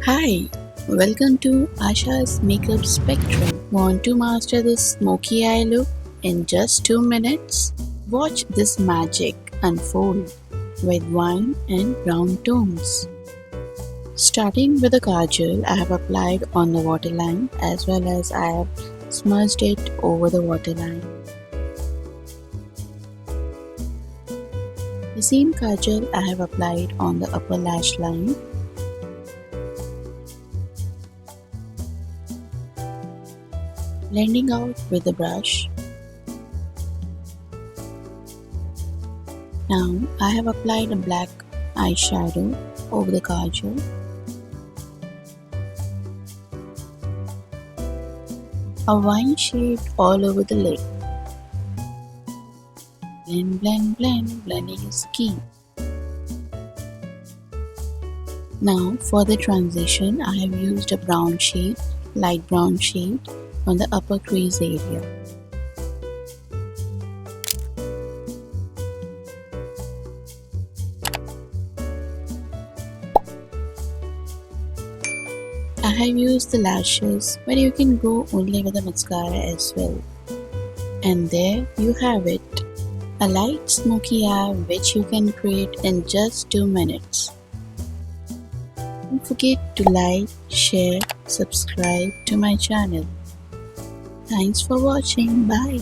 Hi, welcome to Asha's Makeup Spectrum. Want to master this smoky eye look in just 2 minutes? Watch this magic unfold with wine and brown tones. Starting with the Kajal, I have applied on the waterline as well as I have smudged it over the waterline. The same Kajal I have applied on the upper lash line. Blending out with the brush. Now I have applied a black eyeshadow over the kajal. A wine shade all over the lid. Blend, blend, blend. Blending is key. Now for the transition, I have used a brown shade, light brown shade on the upper crease area. I have used the lashes, but you can go only with the mascara as well. And there you have it, a light smoky eye which you can create in just 2 minutes. Don't forget to like, share, subscribe to my channel. Thanks for watching. Bye.